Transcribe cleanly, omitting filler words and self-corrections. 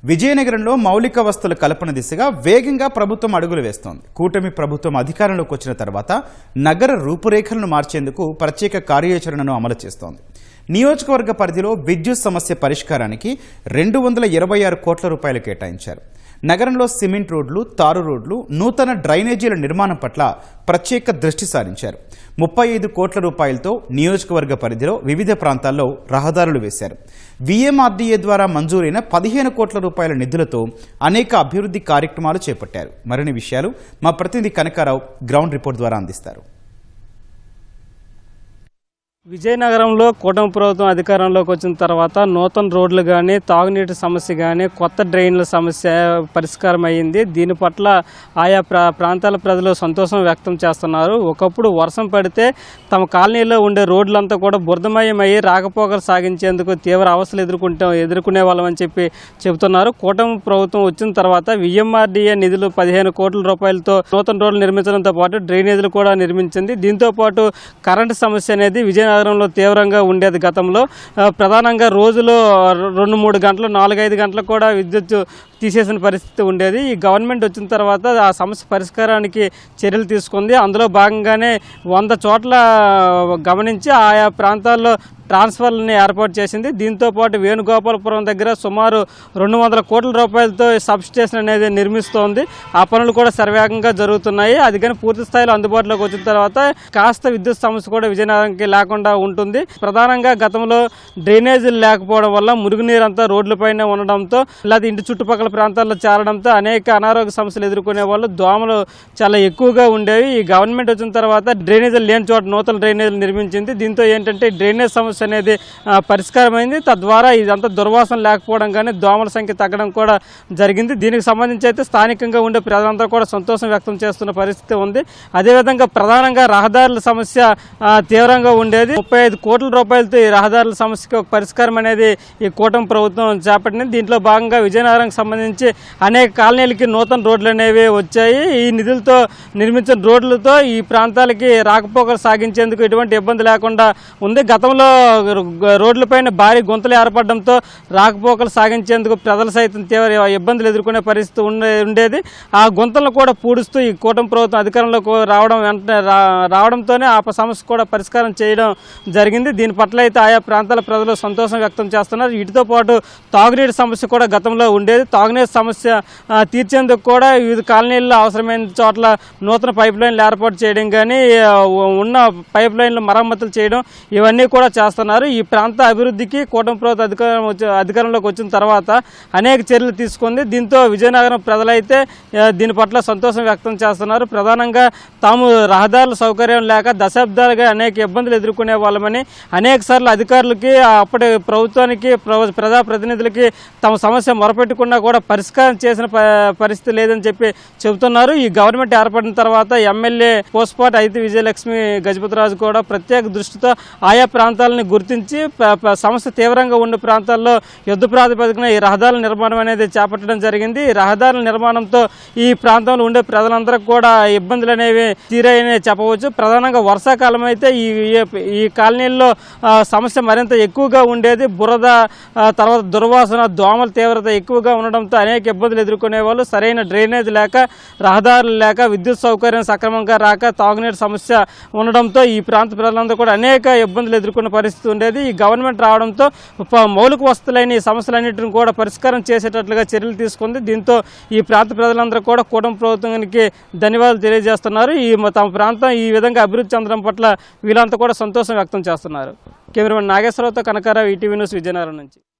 విజయనగరంలో మౌలిక వస్తువుల కల్పన దిశగా వేగంగా ప్రభుత్వం అడుగులు వేస్తోంది. కూటమి ప్రభుత్వం అధికారంలోకి వచ్చిన తర్వాత నగర రూపురేఖలను మార్చేందుకు ప్రత్యేక కార్యాచరణను అమలు చేస్తోంది. నియోజకవర్గ పరిధిలో విద్యుత్ సమస్య పరిష్కారానికి 226 కోట్ల రూపాయలు కేటాయించారు. నగరంలో సిమెంట్ రోడ్లు, తారు రోడ్లు, నూతన డ్రైనేజీల నిర్మాణం పట్ల ప్రత్యేక దృష్టి సారించారు. 35 కోట్ల రూపాయలతో నియోజకవర్గ పరిధిలో వివిధ ప్రాంతాల్లో రహదారులు వేశారు. VMRDA ద్వారా మంజూరైన 15 కోట్ల రూపాయల నిధులతో అనేక అభివృద్ధి కార్యక్రమాలు చేపట్టారు. మరిన్ని విషయాలు మా ప్రతినిధి కనకారావు గ్రౌండ్ రిపోర్ట్ ద్వారా అందిస్తారు. విజయనగరంలో కూటమి ప్రభుత్వం అధికారంలోకి వచ్చిన తర్వాత నూతన రోడ్లు కానీ, తాగునీటి సమస్య కానీ, కొత్త డ్రైన్ల సమస్య పరిష్కారం అయ్యింది. దీని పట్ల ఆయా ప్రాంతాల ప్రజలు సంతోషం వ్యక్తం చేస్తున్నారు. ఒకప్పుడు వర్షం పడితే తమ కాలనీలో ఉండే రోడ్లంతా కూడా బురదమయమయ్యి రాకపోకలు సాగించేందుకు తీవ్ర అవస్థలు ఎదుర్కొనే వాళ్ళమని చెబుతున్నారు. కూటమి ప్రభుత్వం వచ్చిన తర్వాత VMRDA నిధులు 15 కోట్ల రూపాయలతో నూతన రోడ్లు నిర్మించడంతో పాటు డ్రైనేజీలు కూడా నిర్మించింది. దీంతో పాటు కరెంటు సమస్య అనేది విజయనగరంలో తీవ్రంగా ఉండేది. గతంలో ప్రధానంగా రోజులో 2-3 గంటలు, 4-5 గంటలకు కూడా విద్యుత్ తీసేసిన పరిస్థితి ఉండేది. ఈ గవర్నమెంట్ వచ్చిన తర్వాత ఆ సమస్య పరిష్కారానికి చర్యలు తీసుకుంది. అందులో భాగంగానే 100 చోట్ల గమనించి ఆయా ప్రాంతాల్లో ట్రాన్స్ఫర్లని ఏర్పాటు చేసింది. దీంతో పాటు వేణుగోపాలపురం దగ్గర సుమారు 200 కోట్ల రూపాయలతో సబ్స్టేషన్ అనేది నిర్మిస్తోంది. ఆ పనులు కూడా శరవేగంగా జరుగుతున్నాయి. అది కానీ పూర్తి స్థాయిలో అందుబాటులోకి వచ్చిన తర్వాత కాస్త విద్యుత్ సమస్య కూడా విజయనగరంకి లేకుండా ఉంటుంది. ప్రధానంగా గతంలో డ్రైనేజీలు లేకపోవడం వల్ల మురుగునీరు అంతా రోడ్లపైన ఉండడంతో, లేదా ఇంటి చుట్టుపక్కల ప్రాంతాల్లో చేరడంతో అనేక అనారోగ్య సమస్యలు ఎదుర్కొనే వాళ్ళు, దోమలు చాలా ఎక్కువగా ఉండేవి. ఈ గవర్నమెంట్ వచ్చిన తర్వాత డ్రైనేజీలు లేని చోట నూతన డ్రైనేజీలు నిర్మించింది. దీంతో ఏంటంటే డ్రైనేజ్ సమస్య అనేది పరిష్కారమైంది. తద్వారా ఇదంతా దుర్వాసన లేకపోవడం కానీ, దోమల సంఖ్య తగ్గడం కూడా జరిగింది. దీనికి సంబంధించి అయితే స్థానికంగా ఉండే ప్రజలంతా కూడా సంతోషం వ్యక్తం చేస్తున్న పరిస్థితి ఉంది. అదేవిధంగా ప్రధానంగా రహదారుల సమస్య తీవ్రంగా ఉండేది. 35 కోట్ల రూపాయలతో ఈ రహదారుల సమస్యకి ఒక పరిష్కారం అనేది ఈ కూటమి ప్రభుత్వం చేపట్టింది. దీంట్లో భాగంగా విజయనగరంకి సంబంధించి అనేక కాలనీలకి నూతన రోడ్లు అనేవి వచ్చాయి. ఈ నిధులతో నిర్మించిన రోడ్లతో ఈ ప్రాంతాలకి రాకపోకలు సాగించేందుకు ఎటువంటి ఇబ్బంది లేకుండా ఉంది. గతంలో రోడ్లపైన భారీ గుంతలు ఏర్పడడంతో రాకపోకలు సాగించేందుకు ప్రజలు సైతం తీవ్ర ఇబ్బందులు ఎదుర్కొనే పరిస్థితి ఉండేది. ఆ గుంతలను కూడా పూడుస్తూ ఈ కూటమి ప్రభుత్వం అధికారంలోకి రావడంతోనే ఆ సమస్య కూడా పరిష్కారం చేయడం జరిగింది. దీని పట్ల అయితే ఆయా ప్రాంతాల ప్రజలు సంతోషం వ్యక్తం చేస్తున్నారు. వీటితో పాటు తాగునీటి సమస్య కూడా గతంలో ఉండేది. తాగునీటి సమస్య తీర్చేందుకు కూడా వివిధ కాలనీల్లో అవసరమైన చోట్ల నూతన పైప్ లైన్లు ఏర్పాటు చేయడం కానీ, ఉన్న పైప్ లైన్లు మరమ్మతులు చేయడం, ఇవన్నీ కూడా చేస్తున్నారు. ఈ ప్రాంత అభివృద్ధికి కూటమి ప్రభుత్వం అధికారంలోకి వచ్చిన తర్వాత అనేక చర్యలు తీసుకుంది. దీంతో విజయనగరం ప్రజలైతే దీని పట్ల సంతోషం వ్యక్తం చేస్తున్నారు. ప్రధానంగా తాము రహదారుల సౌకర్యం లేక దశాబ్దాలుగా అనేక ఇబ్బందులు ఎదుర్కొనే వాళ్ళమని, అనేక సార్లు అధికారులకి, అప్పటి ప్రభుత్వానికి, ప్రజాప్రతినిధులకి తమ సమస్య మొరపెట్టుకున్నా కూడా పరిష్కారం చేసిన పరిస్థితి లేదని చెబుతున్నారు. ఈ గవర్నమెంట్ ఏర్పడిన తర్వాత ఎమ్మెల్యే పోస్పాటి అయితే విజయలక్ష్మి గజపతిరాజు కూడా ప్రత్యేక దృష్టితో ఆయా ప్రాంతాలను గుర్తించి సమస్య తీవ్రంగా ఉండే ప్రాంతాల్లో యుద్ధ ప్రాతిపదికన ఈ రహదారుల నిర్మాణం అనేది చేపట్టడం జరిగింది. ఈ రహదారుల నిర్మాణంతో ఈ ప్రాంతంలో ఉండే ప్రజలందరికీ కూడా ఇబ్బందులు అనేవి తీరాయని చెప్పవచ్చు. ప్రధానంగా వర్షాకాలం అయితే ఈ కాలనీల్లో సమస్య మరింత ఎక్కువగా ఉండేది. బురద, తర్వాత దుర్వాసన, దోమల తీవ్రత ఎక్కువగా ఉండడంతో అనేక ఇబ్బందులు ఎదుర్కొనే వాళ్ళు. సరైన డ్రైనేజ్ లేక, రహదారులు లేక, విద్యుత్ సౌకర్యం సక్రమంగా రాక, తాగునీటి సమస్య ఉండడంతో ఈ ప్రాంత ప్రజలందరూ కూడా అనేక ఇబ్బందులు ఎదుర్కొన్న పరిస్థితి ఉండేది. ఈ గవర్నమెంట్ రావడంతో మౌలిక వస్తువులైన ఈ సమస్యలన్నింటిని కూడా పరిష్కారం చేసేటట్లుగా చర్యలు తీసుకుంది. దీంతో ఈ ప్రాంత ప్రజలందరూ కూడా కూటమి ప్రభుత్వానికి ధన్యవాదాలు తెలియజేస్తున్నారు. తమ ప్రాంతం ఈ విధంగా అభివృద్ధి చెందడం పట్ల వీళ్ళంతా కూడా సంతోషం వ్యక్తం చేస్తున్నారు. కెమెరామెన్ నాగేశ్వరరావుతో కనకారావు, ఈటీవీ న్యూస్, విజయనగరం నుంచి.